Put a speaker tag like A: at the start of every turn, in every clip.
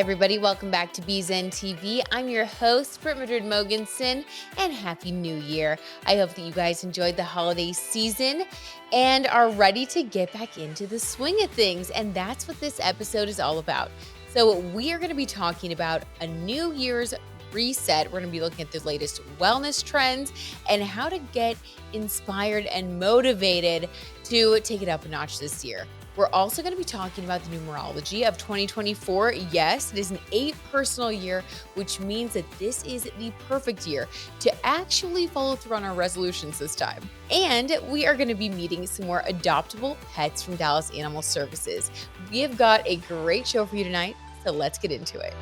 A: everybody. Welcome back to BZenTV. I'm your host, Brit Mogensen, and Happy New Year. I hope that you guys enjoyed the holiday season and are ready to get back into the swing of things. And that's what this episode is all about. So, we are going to be talking about a New Year's reset. We're going to be looking at the latest wellness trends and how to get inspired and motivated to take it up a notch this year. We're also going to be talking about the numerology of 2024. Yes, it is an 8 personal year, which means that this is the perfect year to actually follow through on our resolutions this time. And we are going to be meeting some more adoptable pets from Dallas Animal Services. We have got a great show for you tonight, so let's get into it.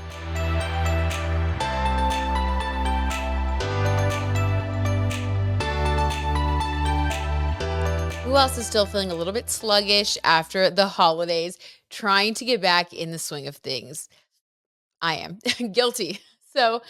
A: Who else is still feeling a little bit sluggish after the holidays, trying to get back in the swing of things? I am guilty. So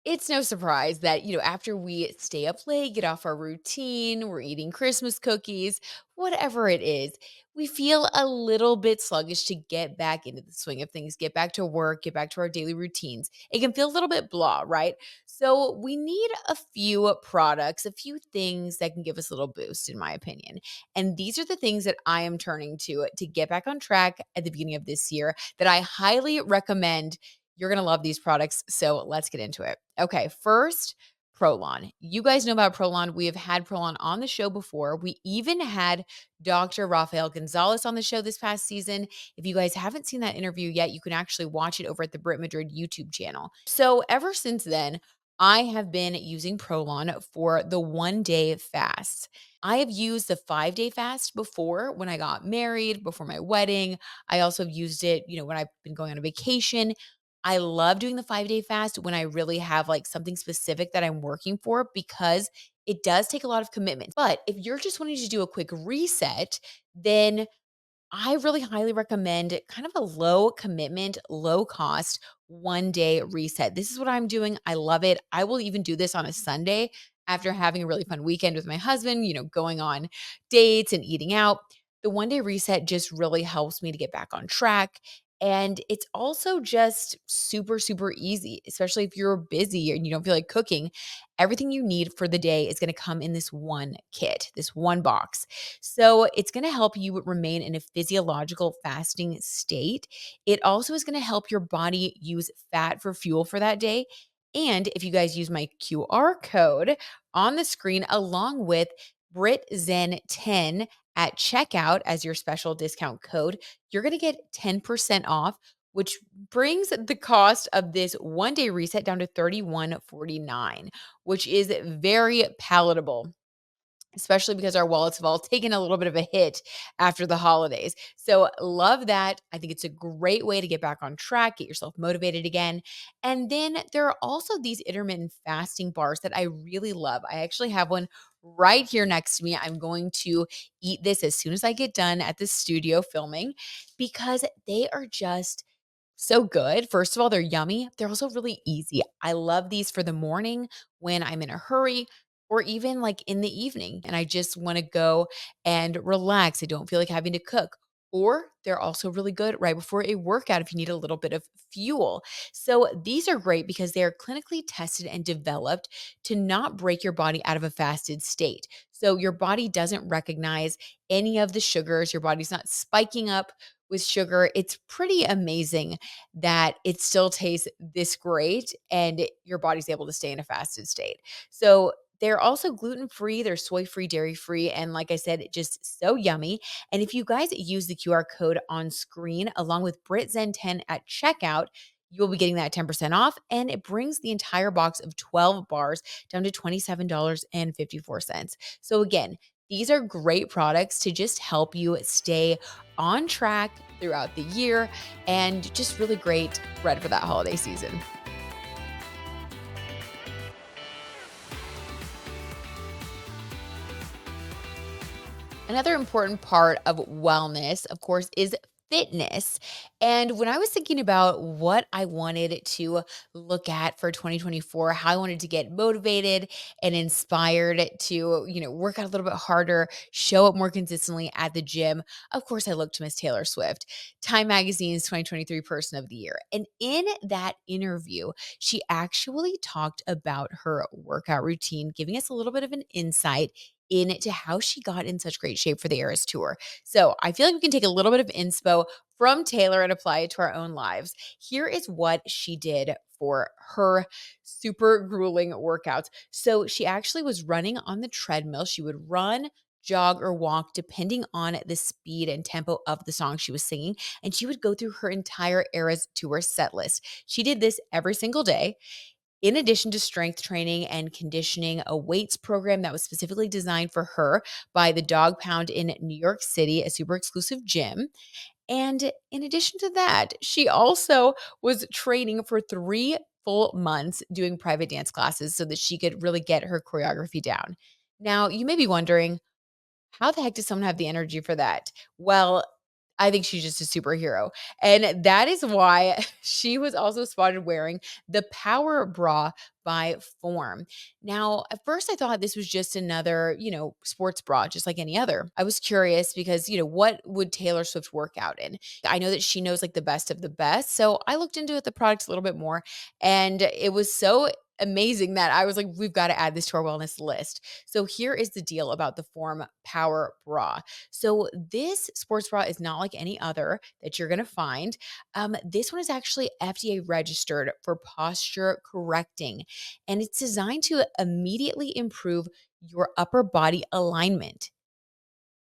A: it's no surprise that, after we stay up late, get off our routine, we're eating Christmas cookies, whatever it is, we feel a little bit sluggish to get back into the swing of things, get back to work, get back to our daily routines. It can feel a little bit blah, right? So we need a few products, a few things that can give us a little boost, in my opinion. And these are the things that I am turning to get back on track at the beginning of this year that I highly recommend. You're going to love these products. So let's get into it. Okay, first, Prolon. You guys know about Prolon. We have had Prolon on the show before. We even had Dr. Rafael Gonzalez on the show this past season. If you guys haven't seen that interview yet, you can actually watch it over at the Brit Madrid YouTube channel. So ever since then, I have been using Prolon for the 1-day fasts. I have used the 5-day fast before when I got married, before my wedding. I also have used it, when I've been going on a vacation. I love doing the 5-day fast when I really have like something specific that I'm working for because it does take a lot of commitment. But if you're just wanting to do a quick reset, then I really highly recommend kind of a low commitment, low cost 1-day reset. This is what I'm doing. I love it. I will even do this on a Sunday after having a really fun weekend with my husband, going on dates and eating out. The 1-day reset just really helps me to get back on track. And it's also just super, super easy, especially if you're busy and you don't feel like cooking. Everything you need for the day is going to come in this one kit, this one box. So it's going to help you remain in a physiological fasting state. It also is going to help your body use fat for fuel for that day. And if you guys use my QR code on the screen along with BritZen10 at checkout as your special discount code, you're going to get 10% off, which brings the cost of this 1-day reset down to $31.49, which is very palatable, especially because our wallets have all taken a little bit of a hit after the holidays. So love that. I think it's a great way to get back on track, get yourself motivated again. And then there are also these intermittent fasting bars that I really love. I actually have one right here next to me. I'm going to eat this as soon as I get done at the studio filming because they are just so good. First of all, they're yummy. They're also really easy. I love these for the morning when I'm in a hurry or even like in the evening and I just want to go and relax. I don't feel like having to cook. Or they're also really good right before a workout if you need a little bit of fuel. So these are great because they are clinically tested and developed to not break your body out of a fasted state. So your body doesn't recognize any of the sugars. Your body's not spiking up with sugar. It's pretty amazing that it still tastes this great and your body's able to stay in a fasted state. So they're also gluten-free, they're soy-free, dairy-free, and like I said, just so yummy. And if you guys use the QR code on screen along with BritZen10 at checkout, you will be getting that 10% off, and it brings the entire box of 12 bars down to $27.54. So again, these are great products to just help you stay on track throughout the year and just really great bread for that holiday season. Another important part of wellness, of course, is fitness. And when I was thinking about what I wanted to look at for 2024, how I wanted to get motivated and inspired to, work out a little bit harder, show up more consistently at the gym, of course, I looked to Miss Taylor Swift, Time Magazine's 2023 Person of the Year. And in that interview, she actually talked about her workout routine, giving us a little bit of an insight into how she got in such great shape for the Eras Tour. So I feel like we can take a little bit of inspo from Taylor and apply it to our own lives. Here is what she did for her super grueling workouts. So she actually was running on the treadmill. She would run, jog, or walk depending on the speed and tempo of the song she was singing. And she would go through her entire Eras Tour set list. She did this every single day. In addition to strength training and conditioning, a weights program that was specifically designed for her by the Dog Pound in New York City, a super exclusive gym. And in addition to that, she also was training for 3 full months doing private dance classes so that she could really get her choreography down. Now, you may be wondering, how the heck does someone have the energy for that? Well, I think she's just a superhero. And that is why she was also spotted wearing the Power Bra by Form. Now, at first I thought this was just another, sports bra, just like any other. I was curious because, what would Taylor Swift work out in? I know that she knows like the best of the best. So I looked into the product a little bit more, and it was so amazing that I was like, we've got to add this to our wellness list. So here is the deal about the Form Power Bra. So this sports bra is not like any other that you're going to find. This one is actually FDA registered for posture correcting, and it's designed to immediately improve your upper body alignment.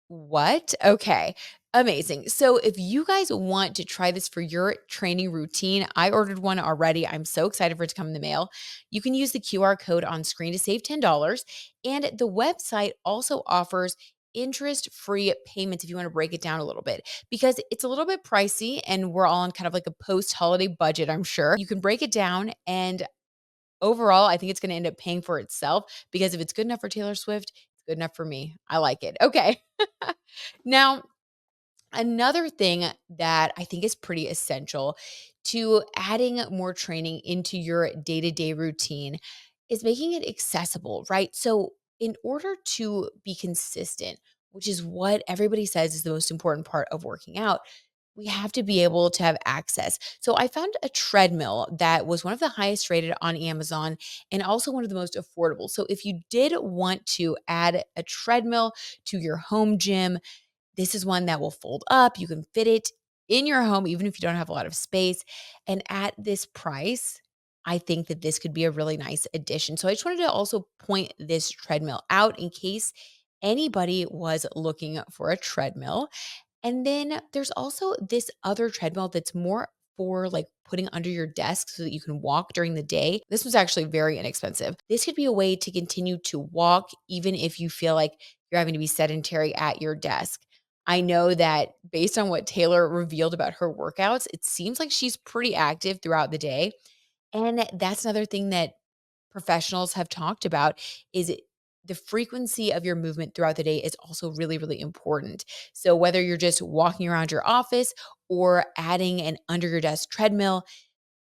A: What? Okay. Amazing. So if you guys want to try this for your training routine, I ordered one already. I'm so excited for it to come in the mail. You can use the QR code on screen to save $10. And the website also offers interest-free payments if you want to break it down a little bit, because it's a little bit pricey and we're all on kind of like a post-holiday budget, I'm sure. You can break it down, and overall, I think it's going to end up paying for itself, because if it's good enough for Taylor Swift, it's good enough for me. I like it. Okay. Now, another thing that I think is pretty essential to adding more training into your day to day routine is making it accessible, right? So, in order to be consistent, which is what everybody says is the most important part of working out, we have to be able to have access. So I found a treadmill that was one of the highest rated on Amazon and also one of the most affordable. So if you did want to add a treadmill to your home gym, this is one that will fold up. You can fit it in your home, even if you don't have a lot of space. And at this price, I think that this could be a really nice addition. So I just wanted to also point this treadmill out in case anybody was looking for a treadmill. And then there's also this other treadmill that's more for like putting under your desk so that you can walk during the day. This was actually very inexpensive. This could be a way to continue to walk even if you feel like you're having to be sedentary at your desk. I know that based on what Taylor revealed about her workouts, it seems like she's pretty active throughout the day. And that's another thing that professionals have talked about is the frequency of your movement throughout the day is also really, really important. So whether you're just walking around your office or adding an under your desk treadmill,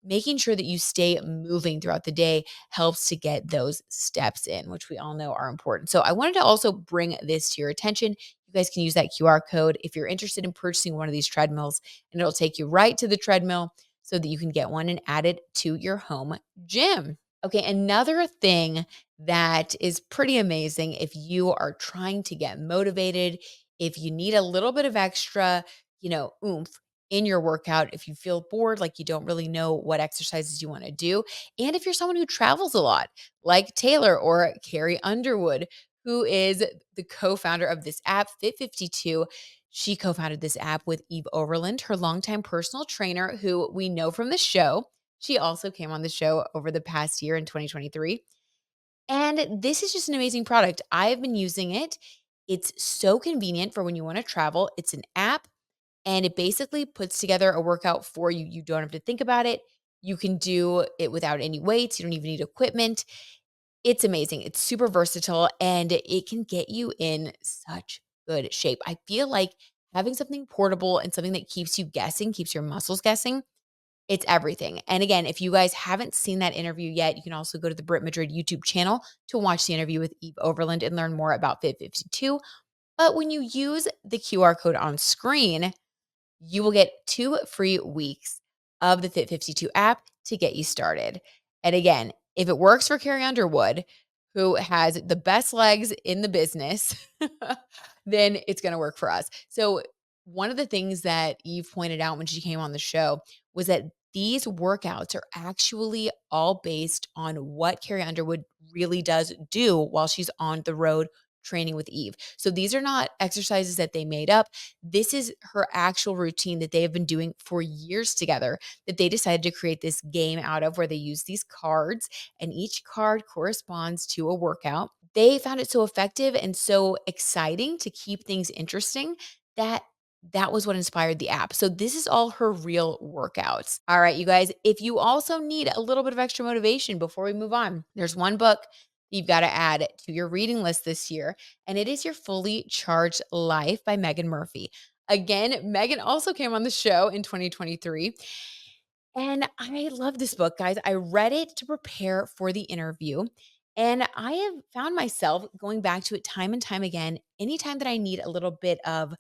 A: making sure that you stay moving throughout the day helps to get those steps in, which we all know are important. So I wanted to also bring this to your attention. You guys can use that QR code if you're interested in purchasing one of these treadmills, and it'll take you right to the treadmill so that you can get one and add it to your home gym. Okay, another thing that is pretty amazing if you are trying to get motivated, if you need a little bit of extra, oomph in your workout, if you feel bored, like you don't really know what exercises you want to do, and if you're someone who travels a lot, like Taylor or Carrie Underwood, who is the co-founder of this app, Fit 52. She co-founded this app with Eve Overland, her longtime personal trainer, who we know from the show. She also came on the show over the past year in 2023. And this is just an amazing product. I have been using it. It's so convenient for when you want to travel. It's an app, and it basically puts together a workout for you. You don't have to think about it. You can do it without any weights. You don't even need equipment. It's amazing. It's super versatile, and it can get you in such good shape. I feel like Having something portable and something that keeps you guessing, keeps your muscles guessing, it's everything. And again, if you guys haven't seen that interview yet, you can also go to the Brit Madrid YouTube channel to watch the interview with Eve Overland and learn more about Fit 52. But when you use the QR code on screen, you will get 2 free weeks of the Fit 52 app to get you started. And again, if it works for Carrie Underwood, who has the best legs in the business, then it's going to work for us. So, one of the things that Eve pointed out when she came on the show was that these workouts are actually all based on what Carrie Underwood really does do while she's on the road training with Eve. So, these are not exercises that they made up. This is her actual routine that they have been doing for years together, that they decided to create this game out of, where they use these cards and each card corresponds to a workout. They found it so effective and so exciting to keep things interesting that that was what inspired the app. So this is all her real workouts. All right, you guys, if you also need a little bit of extra motivation before we move on, there's one book you've got to add to your reading list this year, and it is Your Fully Charged Life by Megan Murphy. Again, Megan also came on the show in 2023. And I love this book, guys. I read it to prepare for the interview. And I have found myself going back to it time and time again. Anytime that I need a little bit of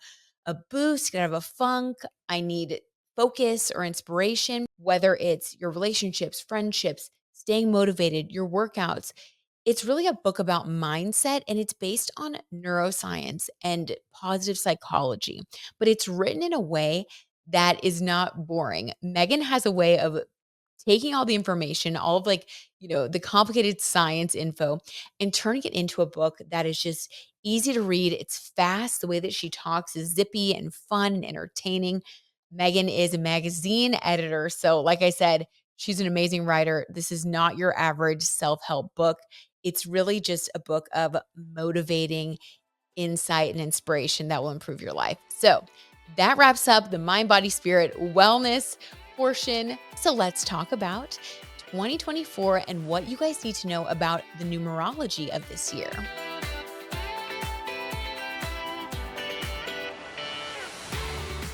A: a boost, get out of a funk, I need focus or inspiration, whether it's your relationships, friendships, staying motivated, your workouts. It's really a book about mindset, and it's based on neuroscience and positive psychology, but it's written in a way that is not boring. Megan has a way of taking all the information, all of, like, the complicated science info, and turning it into a book that is just easy to read. It's fast. The way that she talks is zippy and fun and entertaining. Megan is a magazine editor. So, like I said, she's an amazing writer. This is not your average self help book. It's really just a book of motivating insight and inspiration that will improve your life. So that wraps up the mind, body, spirit, wellness portion. So let's talk about 2024 and what you guys need to know about the numerology of this year.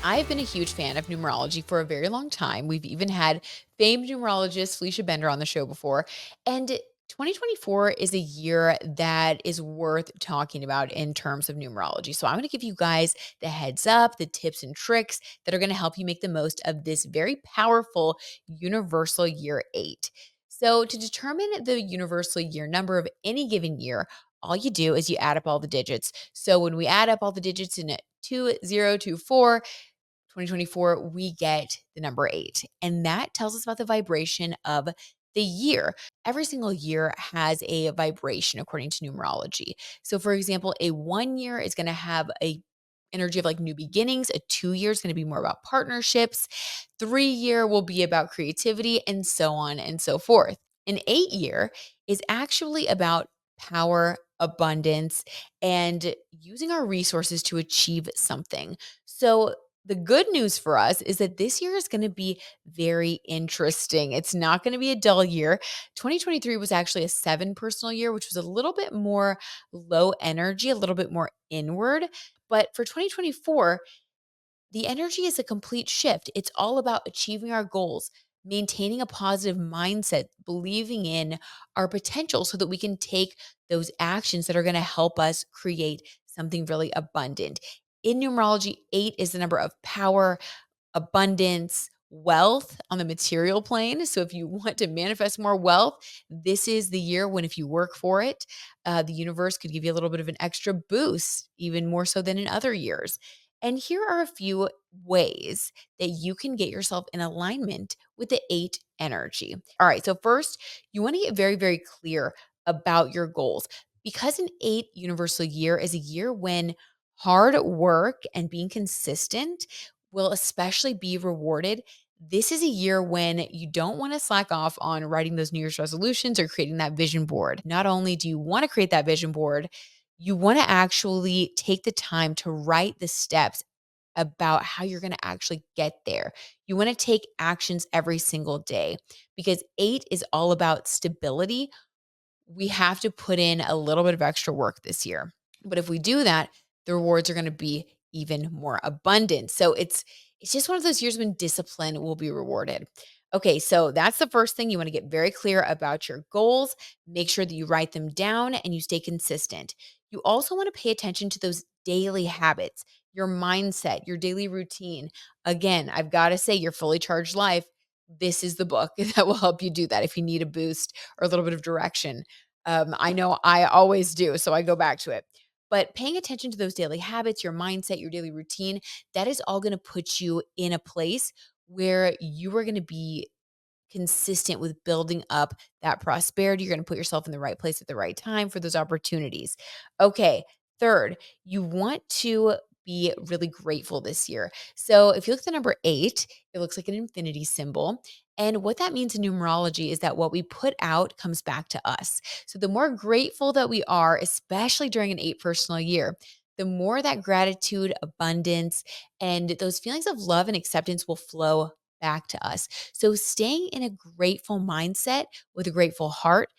A: I've been a huge fan of numerology for a very long time. We've even had famed numerologist Felicia Bender on the show before. And 2024 is a year that is worth talking about in terms of numerology. So I'm going to give you guys the heads up, the tips and tricks that are going to help you make the most of this very powerful universal year 8. So to determine the universal year number of any given year, all you do is you add up all the digits. So when we add up all the digits in 2024, 2024, we get the number 8. And that tells us about the vibration of the year. Every single year has a vibration according to numerology. So for example, a 1 year is going to have a energy of like new beginnings. A 2 year is going to be more about partnerships. 3 year will be about creativity, and so on and so forth. An 8 year is actually about power, abundance, and using our resources to achieve something. So the good news for us is that this year is going to be very interesting. It's not going to be a dull year. 2023 was actually a 7 personal year, which was a little bit more low energy, a little bit more inward. But for 2024, the energy is a complete shift. It's all about achieving our goals, maintaining a positive mindset, believing in our potential so that we can take those actions that are going to help us create something really abundant. In numerology, 8 is the number of power, abundance, wealth on the material plane. So if you want to manifest more wealth, this is the year when, if you work for it, the universe could give you a little bit of an extra boost, even more so than in other years. And here are a few ways that you can get yourself in alignment with the 8 energy. All right. So first, you want to get very, very clear about your goals, because an 8 universal year is a year when hard work and being consistent will especially be rewarded. This is a year when you don't want to slack off on writing those New Year's resolutions or creating that vision board. Not only do you want to create that vision board, you want to actually take the time to write the steps about how you're going to actually get there. You want to take actions every single day, because 8 is all about stability. We have to put in a little bit of extra work this year. But if we do that, the rewards are going to be even more abundant. So it's just one of those years when discipline will be rewarded. Okay, so that's the first thing. You want to get very clear about your goals. Make sure that you write them down and you stay consistent. You also want to pay attention to those daily habits, your mindset, your daily routine. Again, I've got to say, your fully charged life, this is the book that will help you do that if you need a boost or a little bit of direction. I know I always do, so I go back to it. But paying attention to those daily habits, your mindset, your daily routine, that is all going to put you in a place where you are going to be consistent with building up that prosperity. You're going to put yourself in the right place at the right time for those opportunities. Okay. Third, you want to be really grateful this year. So if you look at the number 8, it looks like an infinity symbol. And what that means in numerology is that what we put out comes back to us. So the more grateful that we are, especially during an 8 personal year, the more that gratitude, abundance, and those feelings of love and acceptance will flow back to us. So staying in a grateful mindset with a grateful heart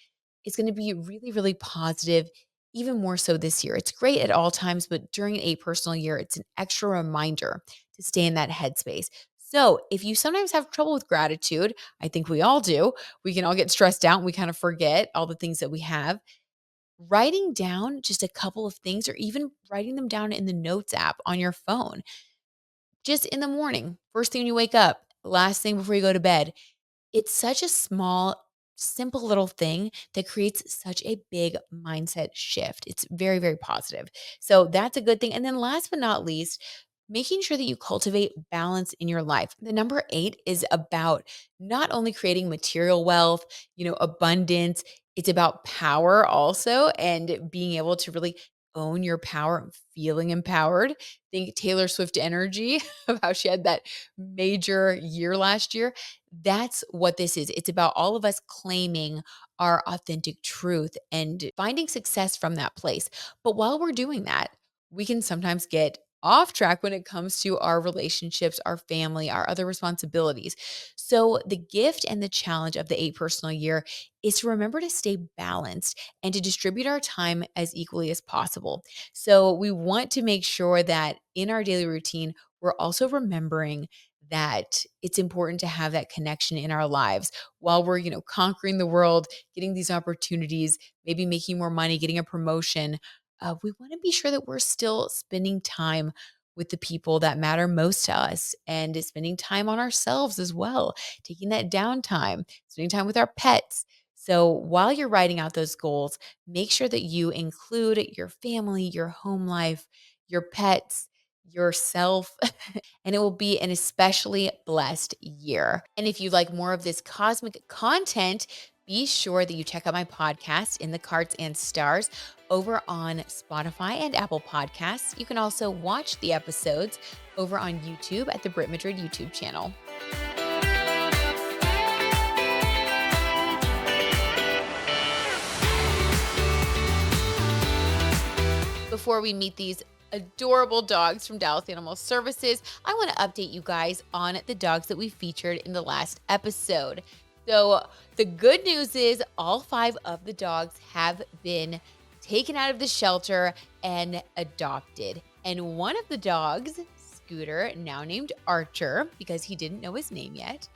A: is going to be really, really positive, even more so this year. It's great at all times, but during an 8 personal year, it's an extra reminder to stay in that headspace. So if you sometimes have trouble with gratitude, I think we all do. We can all get stressed out and we kind of forget all the things that we have. Writing down just a couple of things or even writing them down in the notes app on your phone, just in the morning, first thing when you wake up, last thing before you go to bed, it's such a small, simple little thing that creates such a big mindset shift. It's very, very positive. So that's a good thing. And then last but not least, making sure that you cultivate balance in your life. The number 8 is about not only creating material wealth, abundance, it's about power also and being able to really own your power and feeling empowered. Think Taylor Swift energy of how she had that major year last year. That's what this is. It's about all of us claiming our authentic truth and finding success from that place. But while we're doing that, we can sometimes get off track when it comes to our relationships, our family, our other responsibilities. So, the gift and the challenge of the 8 personal year is to remember to stay balanced and to distribute our time as equally as possible. So, we want to make sure that in our daily routine, we're also remembering that it's important to have that connection in our lives while we're, conquering the world, getting these opportunities, maybe making more money, getting a promotion. We want to be sure that we're still spending time with the people that matter most to us and spending time on ourselves as well, taking that downtime, spending time with our pets. So while you're writing out those goals, make sure that you include your family, your home life, your pets, yourself, and it will be an especially blessed year. And if you like more of this cosmic content, be sure that you check out my podcast, In the Cards and Stars, over on Spotify and Apple Podcasts. You can also watch the episodes over on YouTube at the Brit Madrid YouTube channel. Before we meet these adorable dogs from Dallas Animal Services, I want to update you guys on the dogs that we featured in the last episode. So the good news is all 5 of the dogs have been taken out of the shelter and adopted. And one of the dogs, Scooter, now named Archer, because he didn't know his name yet,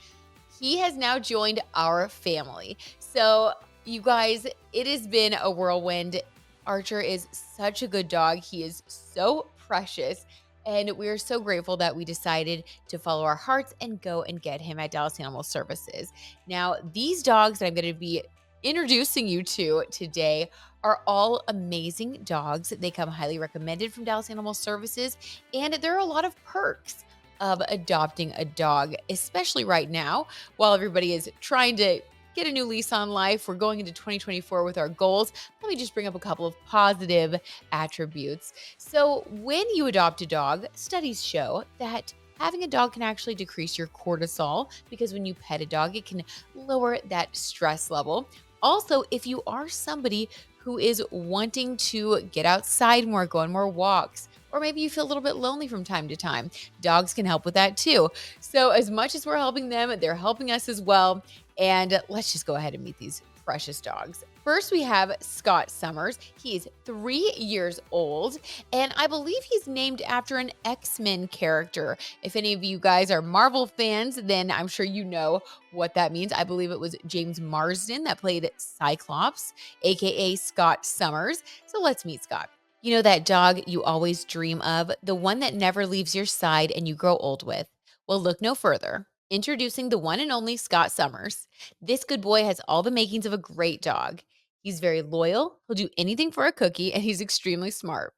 A: he has now joined our family. So you guys, it has been a whirlwind. Archer is such a good dog. He is so precious. And we are so grateful that we decided to follow our hearts and go and get him at Dallas Animal Services. Now, these dogs that I'm going to be introducing you to today are all amazing dogs. They come highly recommended from Dallas Animal Services, and there are a lot of perks of adopting a dog, especially right now while everybody is trying to get a new lease on life. We're going into 2024 with our goals. Let me just bring up a couple of positive attributes. So, when you adopt a dog, studies show that having a dog can actually decrease your cortisol because when you pet a dog, it can lower that stress level. Also, if you are somebody who is wanting to get outside more, go on more walks, or maybe you feel a little bit lonely from time to time, dogs can help with that too. So, as much as we're helping them, they're helping us as well. And let's just go ahead and meet these precious dogs. First, we have Scott Summers. He is 3 years old, and I believe he's named after an X-Men character. If any of you guys are Marvel fans, then I'm sure you know what that means. I believe it was James Marsden that played Cyclops, aka Scott Summers. So let's meet Scott. You know that dog you always dream of, the one that never leaves your side and you grow old with? Well, look no further. Introducing the one and only Scott Summers. This good boy has all the makings of a great dog. He's very loyal, he'll do anything for a cookie, and he's extremely smart.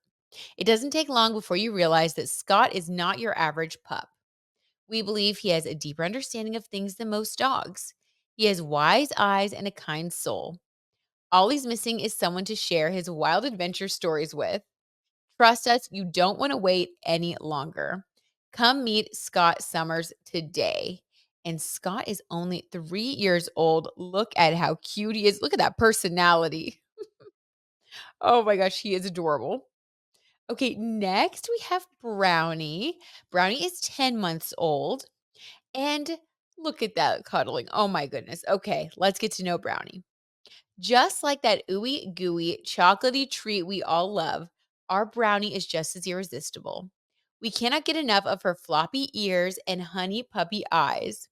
A: It doesn't take long before you realize that Scott is not your average pup. We believe he has a deeper understanding of things than most dogs. He has wise eyes and a kind soul. All he's missing is someone to share his wild adventure stories with. Trust us, you don't want to wait any longer. Come meet Scott Summers today. And Scott is only 3 years old. Look at how cute he is. Look at that personality. Oh my gosh, he is adorable. Okay, next we have Brownie. Brownie is 10 months old. And look at that cuddling. Oh my goodness. Okay, let's get to know Brownie. Just like that ooey gooey chocolatey treat we all love, our Brownie is just as irresistible. We cannot get enough of her floppy ears and honey puppy eyes.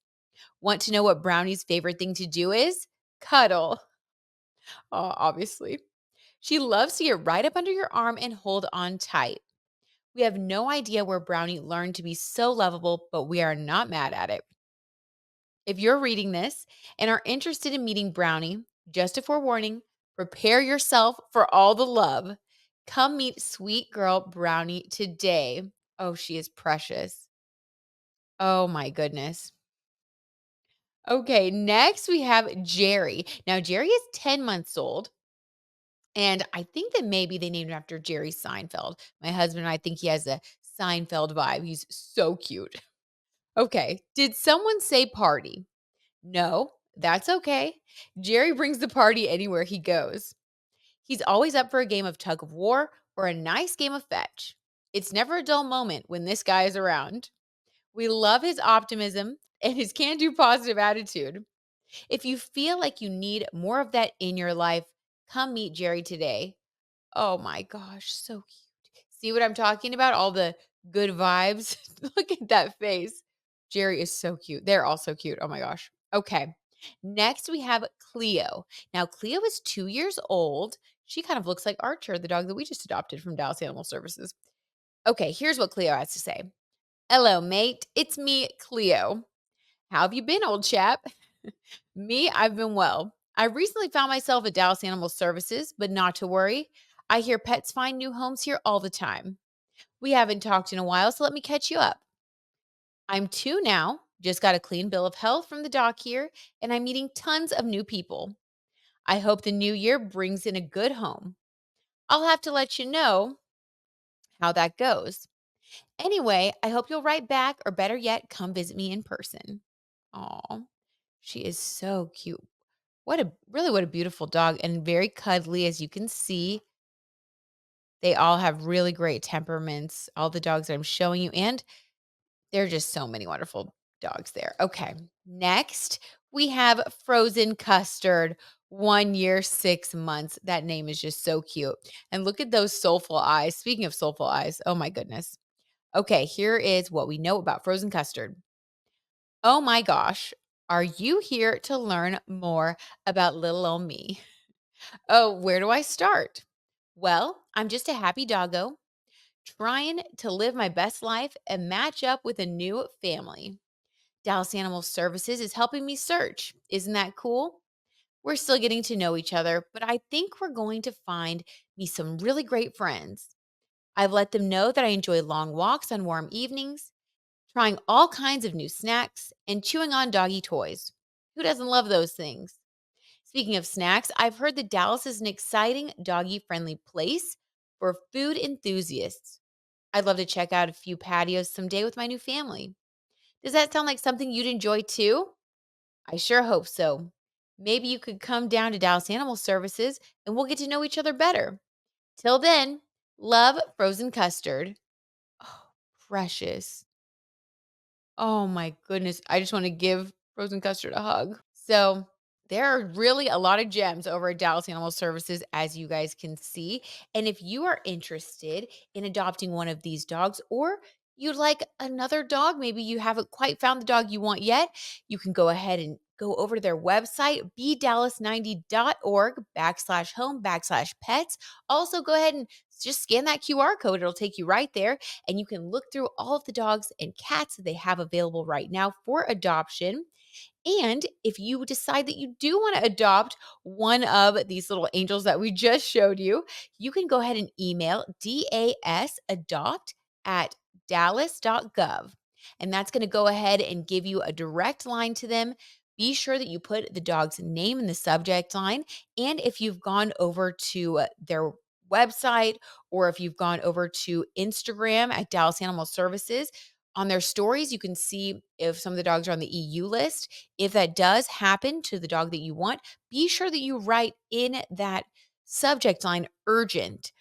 A: Want to know what Brownie's favorite thing to do is? Cuddle. Oh, obviously. She loves to get right up under your arm and hold on tight. We have no idea where Brownie learned to be so lovable, but we are not mad at it. If you're reading this and are interested in meeting Brownie, just a forewarning, prepare yourself for all the love. Come meet sweet girl Brownie today. Oh, she is precious. Oh my goodness. Okay, next we have Jerry. Now, Jerry is 10 months old, and I think that maybe they named him after Jerry Seinfeld. My husband and I think he has a Seinfeld vibe. He's so cute. Okay, did someone say party? No, that's okay. Jerry brings the party anywhere he goes. He's always up for a game of tug of war or a nice game of fetch. It's never a dull moment when this guy is around. We love his optimism and his can do positive attitude. If you feel like you need more of that in your life, come meet Jerry today. Oh my gosh, so cute. See what I'm talking about? All the good vibes. Look at that face. Jerry is so cute. They're all so cute. Oh my gosh. Okay. Next, we have Cleo. Now, Cleo is 2 years old. She kind of looks like Archer, the dog that we just adopted from Dallas Animal Services. Okay, here's what Cleo has to say. Hello, mate. It's me, Cleo. How have you been, old chap? Me, I've been well. I recently found myself at Dallas Animal Services, but not to worry. I hear pets find new homes here all the time. We haven't talked in a while, so let me catch you up. I'm two now, just got a clean bill of health from the doc here, and I'm meeting tons of new people. I hope the new year brings in a good home. I'll have to let you know how that goes. Anyway, I hope you'll write back, or better yet, come visit me in person. Aw, she is so cute. What a beautiful dog, and very cuddly, as you can see. They all have really great temperaments, all the dogs that I'm showing you, and there are just so many wonderful dogs there. Okay, next, we have Frozen Custard, 1 year, 6 months. That name is just so cute, and look at those soulful eyes. Speaking of soulful eyes, oh my goodness. Okay, here is what we know about Frozen Custard. Oh my gosh, are you here to learn more about little old me? Oh, where do I start? Well, I'm just a happy doggo trying to live my best life and match up with a new family. Dallas Animal Services is helping me search. Isn't that cool? We're still getting to know each other, but I think we're going to find me some really great friends. I've let them know that I enjoy long walks on warm evenings, trying all kinds of new snacks, and chewing on doggy toys. Who doesn't love those things? Speaking of snacks, I've heard that Dallas is an exciting doggy friendly place for food enthusiasts. I'd love to check out a few patios someday with my new family. Does that sound like something you'd enjoy too? I sure hope so. Maybe you could come down to Dallas Animal Services and we'll get to know each other better. Till then, love Frozen Custard. Oh, precious. Oh my goodness. I just want to give Frozen Custard a hug. So there are really a lot of gems over at Dallas Animal Services, as you guys can see. And if you are interested in adopting one of these dogs, or you'd like another dog, maybe you haven't quite found the dog you want yet, you can go ahead and go over to their website, bdallas90.org/home/pets. Also, go ahead and just scan that QR code. It'll take you right there, and you can look through all of the dogs and cats that they have available right now for adoption. And if you decide that you do want to adopt one of these little angels that we just showed you, you can go ahead and email dasadopt at dallas.gov. And that's going to go ahead and give you a direct line to them. Be sure that you put the dog's name in the subject line. And if you've gone over to their website, or if you've gone over to Instagram at Dallas Animal Services, on their stories, you can see if some of the dogs are on the EU list. If that does happen to the dog that you want, be sure that you write in that subject line urgent,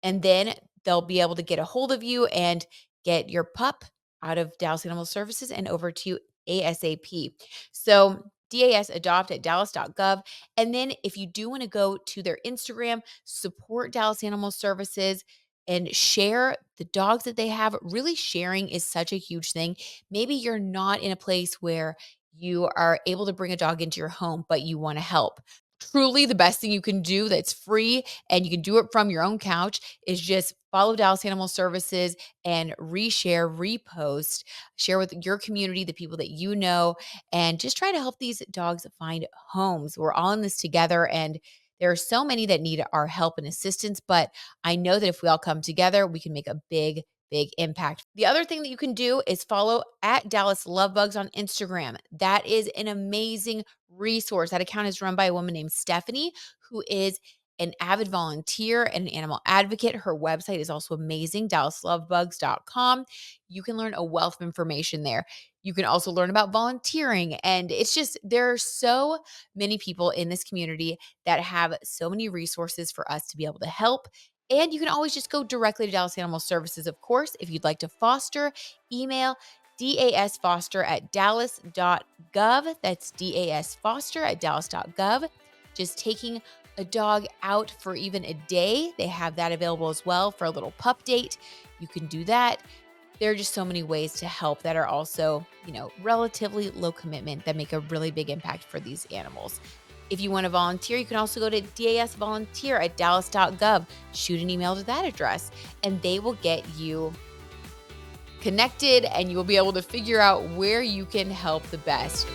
A: and then they'll be able to get a hold of you and get your pup out of Dallas Animal Services and over to you ASAP. So DAS adopt at dallas.gov. And then if you do want to go to their Instagram, support Dallas Animal Services and share the dogs that they have. Really, sharing is such a huge thing. Maybe you're not in a place where you are able to bring a dog into your home, but you want to help. Truly, the best thing you can do that's free and you can do it from your own couch is just follow Dallas Animal Services and reshare, repost, share with your community, the people that you know, and just try to help these dogs find homes. We're all in this together, and there are so many that need our help and assistance, but I know that if we all come together, we can make a big impact. The other thing that you can do is follow at Dallas Love Bugs on Instagram. That is an amazing resource. That account is run by a woman named Stephanie, who is an avid volunteer and an animal advocate. Her website is also amazing, dallaslovebugs.com. You can learn a wealth of information there. You can also learn about volunteering. And it's just, there are so many people in this community that have so many resources for us to be able to help. And you can always just go directly to Dallas Animal Services, of course. If you'd like to foster, email dasfoster at dallas.gov. That's dasfoster at dallas.gov. Just taking a dog out for even a day, they have that available as well for a little pup date. You can do that. There are just so many ways to help that are also, relatively low commitment that make a really big impact for these animals. If you want to volunteer, you can also go to dasvolunteer at dallas.gov. Shoot an email to that address, and they will get you connected, and you will be able to figure out where you can help the best.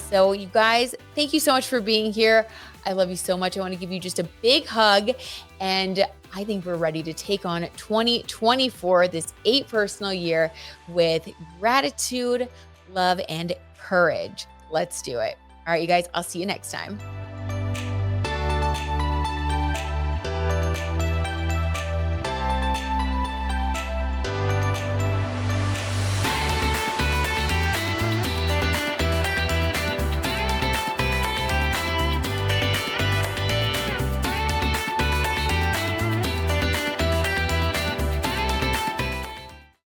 A: So you guys, thank you so much for being here. I love you so much. I want to give you just a big hug. And I think we're ready to take on 2024, this 8 personal year, with gratitude, love, and courage. Let's do it. All right, you guys, I'll see you next time.